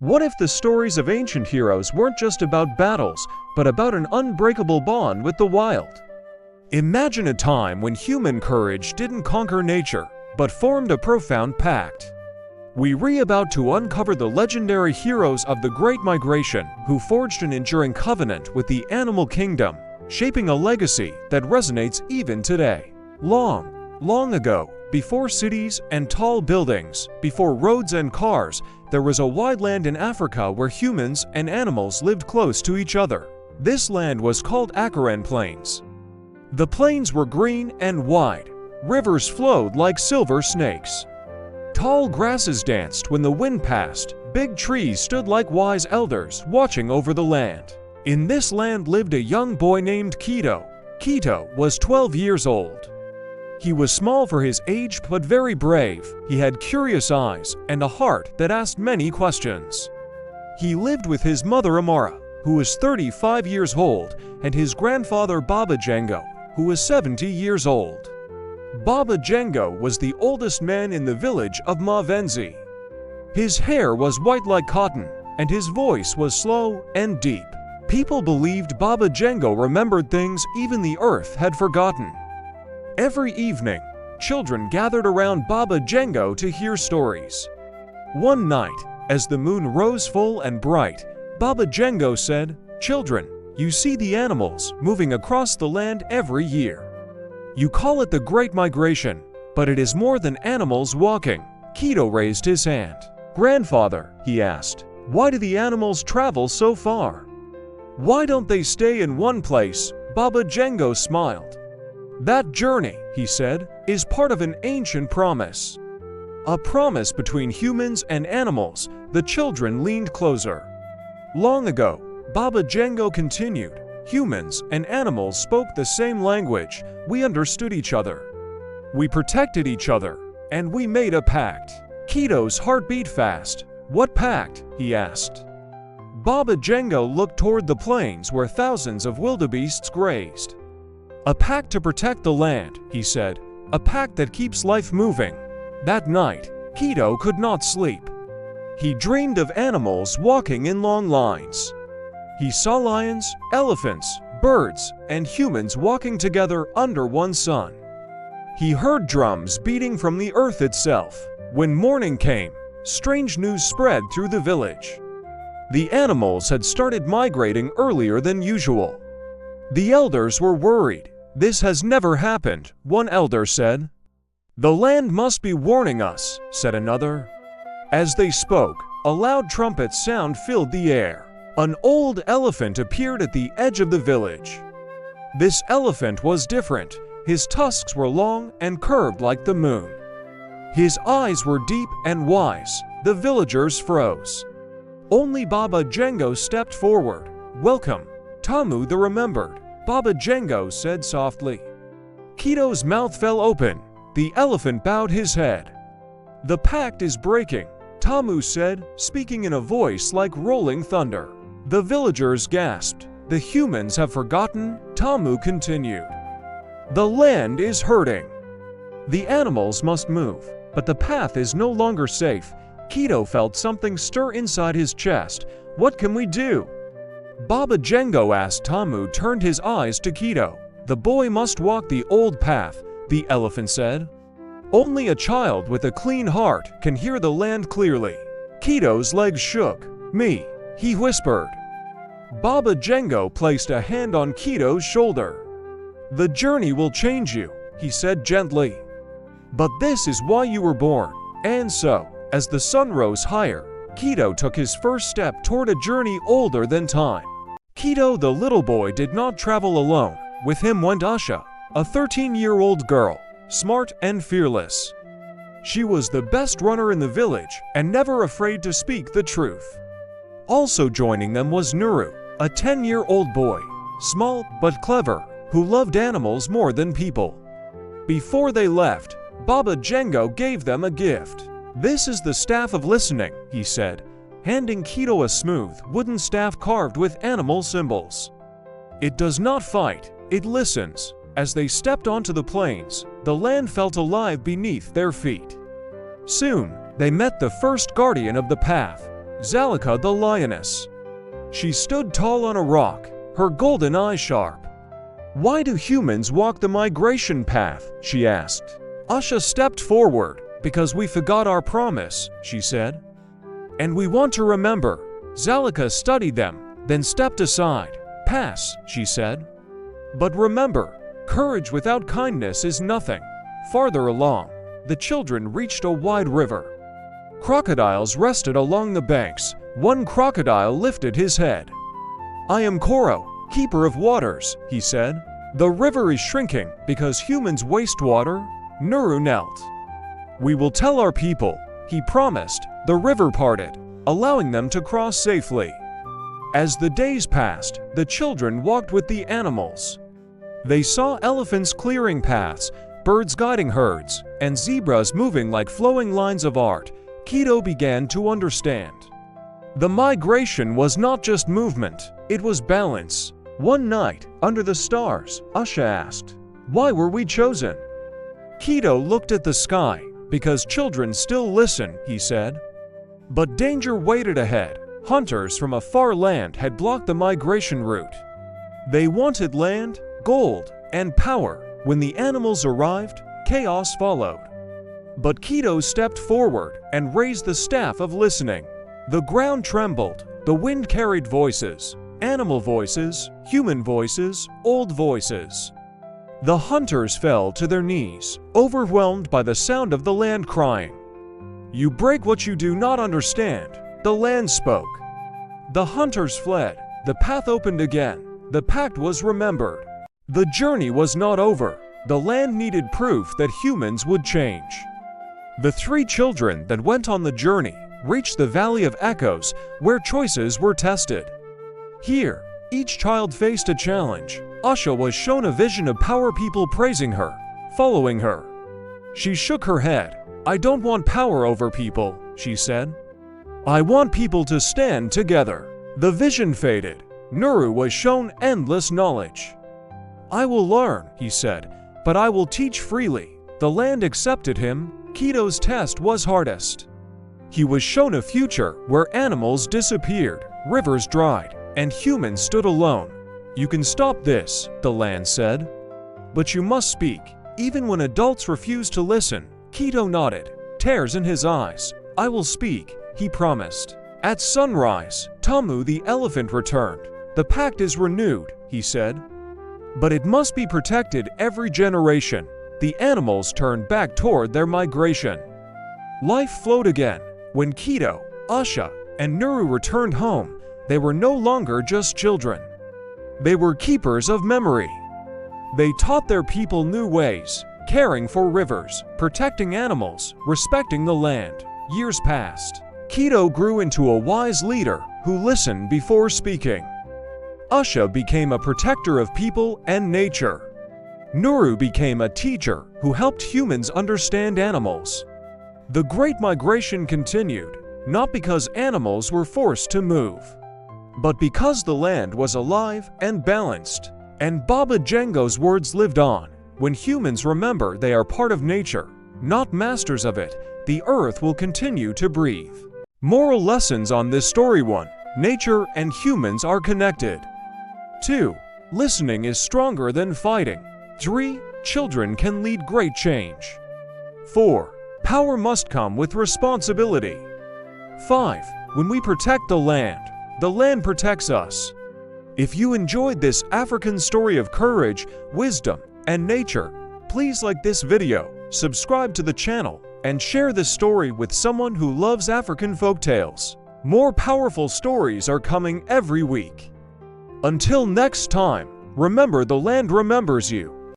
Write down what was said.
What if the stories of ancient heroes weren't just about battles, but about an unbreakable bond with the wild? Imagine a time when human courage didn't conquer nature, but formed a profound pact. We're about to uncover the legendary heroes of the Great Migration who forged an enduring covenant with the animal kingdom, shaping a legacy that resonates even today. Long ago, before cities and tall buildings, before roads and cars, there was a wide land in Africa where humans and animals lived close to each other. This land was called Acheron Plains. The plains were green and wide. Rivers flowed like silver snakes. Tall grasses danced when the wind passed. Big trees stood like wise elders watching over the land. In this land lived a young boy named Keto. Keto was 12 years old. He was small for his age but very brave. He had curious eyes and a heart that asked many questions. He lived with his mother Amara, who was 35 years old, and his grandfather Baba Django, who was 70 years old. Baba Django was the oldest man in the village of Mavenzi. His hair was white like cotton, and his voice was slow and deep. People believed Baba Django remembered things even the earth had forgotten. Every evening, children gathered around Baba Django to hear stories. One night, as the moon rose full and bright, Baba Django said, "Children, you see the animals moving across the land every year. You call it the Great Migration, but it is more than animals walking." Keto raised his hand. "Grandfather," he asked, "why do the animals travel so far? Why don't they stay in one place?" Baba Django smiled. "That journey," he said, "is part of an ancient promise. A promise between humans and animals." The children leaned closer. Long ago, Baba Django continued, humans and animals spoke the same language. We understood each other. We protected each other, and we made a pact. Keto's heart beat fast. "What pact?" he asked. Baba Django looked toward the plains where thousands of wildebeests grazed. "A pact to protect the land," he said. "A pact that keeps life moving." That night, Keto could not sleep. He dreamed of animals walking in long lines. He saw lions, elephants, birds, and humans walking together under one sun. He heard drums beating from the earth itself. When morning came, strange news spread through the village. The animals had started migrating earlier than usual. The elders were worried. "This has never happened," one elder said. "The land must be warning us," said another. As they spoke, a loud trumpet sound filled the air. An old elephant appeared at the edge of the village. This elephant was different. His tusks were long and curved like the moon. His eyes were deep and wise. The villagers froze. Only Baba Django stepped forward. "Welcome, Tamu the Remembered," Baba Django said softly. Keto's mouth fell open. The elephant bowed his head. "The pact is breaking," Tamu said, speaking in a voice like rolling thunder. The villagers gasped. "The humans have forgotten," Tamu continued. "The land is hurting. The animals must move, but the path is no longer safe." Keto felt something stir inside his chest. "What can we do?" Baba Django asked. Tamu turned his eyes to Keto. "The boy must walk the old path," the elephant said. "Only a child with a clean heart can hear the land clearly." Keto's legs shook. "Me," he whispered. Baba Django placed a hand on Keto's shoulder. "The journey will change you," he said gently. "But this is why you were born." And so, as the sun rose higher, Keto took his first step toward a journey older than time. Keto the little boy did not travel alone. With him went Asha, a 13-year-old girl, smart and fearless. She was the best runner in the village and never afraid to speak the truth. Also joining them was Nuru, a 10-year-old boy, small but clever, who loved animals more than people. Before they left, Baba Django gave them a gift. "This is the staff of listening," he said, handing Keto a smooth wooden staff carved with animal symbols. "It does not fight, it listens." As they stepped onto the plains, the land felt alive beneath their feet. Soon, they met the first guardian of the path. Zalika the lioness. She stood tall on a rock, her golden eyes sharp. "Why do humans walk the migration path?" she asked. Asha stepped forward. "Because we forgot our promise," she said. "And we want to remember." Zalika studied them, then stepped aside. "Pass," she said. "But remember, courage without kindness is nothing." Farther along, the children reached a wide river. Crocodiles rested along the banks. One crocodile lifted his head. "I am Koro, keeper of waters," he said. "The river is shrinking because humans waste water." Nuru knelt. "We will tell our people," he promised. The river parted, allowing them to cross safely. As the days passed, the children walked with the animals. They saw elephants clearing paths, birds guiding herds, and zebras moving like flowing lines of art. Keto began to understand. The migration was not just movement, it was balance. One night, under the stars, Asha asked, "Why were we chosen?" Keto looked at the sky. "Because children still listen," he said. But danger waited ahead. Hunters from a far land had blocked the migration route. They wanted land, gold, and power. When the animals arrived, chaos followed. But Keto stepped forward and raised the staff of listening. The ground trembled. The wind carried voices. Animal voices, human voices, old voices. The hunters fell to their knees, overwhelmed by the sound of the land crying. "You break what you do not understand," the land spoke. The hunters fled. The path opened again. The pact was remembered. The journey was not over. The land needed proof that humans would change. The three children that went on the journey reached the Valley of Echoes, where choices were tested. Here, each child faced a challenge. Asha was shown a vision of power, people praising her, following her. She shook her head. "I don't want power over people," she said. "I want people to stand together." The vision faded. Nuru was shown endless knowledge. "I will learn," he said, "but I will teach freely." The land accepted him. Keto's test was hardest. He was shown a future where animals disappeared, rivers dried, and humans stood alone. "You can stop this," the land said. "But you must speak, even when adults refuse to listen." Keto nodded, tears in his eyes. "I will speak," he promised. At sunrise, Tamu the elephant returned. "The pact is renewed," he said. "But it must be protected every generation." The animals turned back toward their migration. Life flowed again. When Keto, Asha, and Nuru returned home, they were no longer just children. They were keepers of memory. They taught their people new ways, caring for rivers, protecting animals, respecting the land. Years passed. Keto grew into a wise leader who listened before speaking. Asha became a protector of people and nature. Nuru became a teacher who helped humans understand animals. The Great Migration continued, not because animals were forced to move, but because the land was alive and balanced. And Baba Jango's words lived on. When humans remember they are part of nature, not masters of it, the earth will continue to breathe. Moral lessons on this story: 1. Nature and humans are connected. 2. Listening is stronger than fighting. 3. Children can lead great change. 4. Power must come with responsibility. 5. When we protect the land protects us. If you enjoyed this African story of courage, wisdom, and nature, please like this video, subscribe to the channel, and share this story with someone who loves African folktales. More powerful stories are coming every week. Until next time, remember the land remembers you.